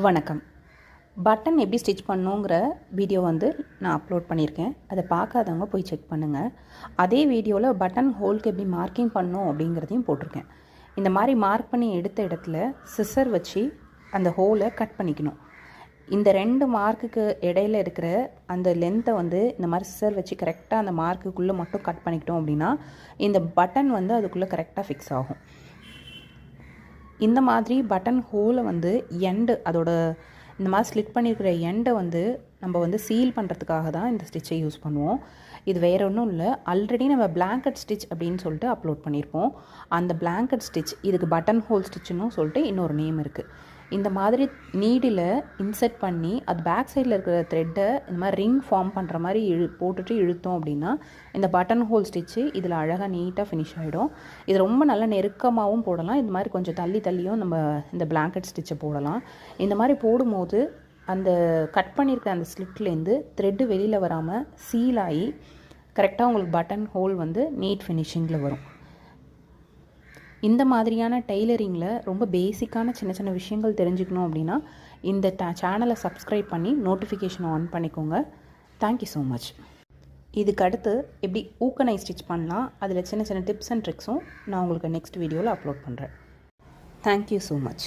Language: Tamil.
வணக்கம். பட்டன் எப்படி ஸ்டிச் பண்ணணுங்கிற வீடியோ வந்து நான் அப்லோட் பண்ணியிருக்கேன். அதை பார்க்காதவங்க போய் செக் பண்ணுங்கள். அதே வீடியோவில் பட்டன் ஹோலுக்கு எப்படி மார்க்கிங் பண்ணணும் அப்படிங்கிறதையும் போட்டிருக்கேன். இந்த மாதிரி மார்க் பண்ணி எடுத்த இடத்துல சிசர் வச்சு அந்த ஹோலை கட் பண்ணிக்கணும். இந்த 2 மார்க்குக்கு இடையில இருக்கிற அந்த லென்த்தை வந்து இந்த மாதிரி சிசர் வச்சு கரெக்டாக அந்த மார்க்குக்குள்ளே மட்டும் கட் பண்ணிக்கிட்டோம் அப்படின்னா இந்த பட்டன் வந்து அதுக்குள்ளே கரெக்டாக ஃபிக்ஸ் ஆகும். இந்த மாதிரி பட்டன் ஹோலை வந்து அதோட இந்த மாதிரி ஸ்லிட் பண்ணியிருக்கிற எண்டை வந்து நம்ம வந்து சீல் பண்ணுறதுக்காக தான் இந்த ஸ்டிச்சை யூஸ் பண்ணுவோம். இது வேறு ஒன்றும் இல்லை, ஆல்ரெடி நம்ம பிளாங்கெட் ஸ்டிச் அப்படின்னு சொல்லிட்டு அப்லோட் பண்ணியிருப்போம். அந்த பிளாங்கெட் ஸ்டிச் இதுக்கு பட்டன் ஹோல் ஸ்டிச்சுன்னு சொல்லிட்டு இன்னொரு நேம் இருக்குது. இந்த மாதிரி நீடில் இன்செர்ட் பண்ணி அது பேக் சைடில் இருக்கிற த்ரெட்டை இந்த மாதிரி ரிங் ஃபார்ம் பண்ணுற மாதிரி போட்டுட்டு இழுத்தோம் அப்படின்னா இந்த பட்டன் ஹோல் ஸ்டிச்சு இதில் அழகாக நீட்டாக ஃபினிஷ் ஆகிடும். இது ரொம்ப நல்லா நெருக்கமாகவும் போடலாம், இந்த மாதிரி கொஞ்சம் தள்ளியும் நம்ம இந்த பிளாங்கெட் ஸ்டிச்சை போடலாம். இந்த மாதிரி போடும்போது அந்த கட் பண்ணியிருக்க அந்த ஸ்லிட்லேருந்து த்ரெட்டு வெளியில் வராமல் சீல் ஆகி கரெக்டாக உங்களுக்கு பட்டன் ஹோல் வந்து நீட் ஃபினிஷிங்கில் வரும். இந்த மாதிரியான டெய்லரிங்கில் ரொம்ப பேசிக்கான சின்ன விஷயங்கள் தெரிஞ்சுக்கணும் அப்படின்னா இந்த சேனலை சப்ஸ்கிரைப் பண்ணி நோட்டிஃபிகேஷன் ஆன் பண்ணிக்கோங்க. Thank you so much. இதுக்கு அடுத்து எப்படி ஊக்கனை ஸ்டிச் பண்ணலாம், அதில் சின்ன டிப்ஸ் அண்ட் ட்ரிக்ஸும் நான் உங்களுக்கு நெக்ஸ்ட் வீடியோவில் அப்லோட் பண்ணுறேன். Thank you so much.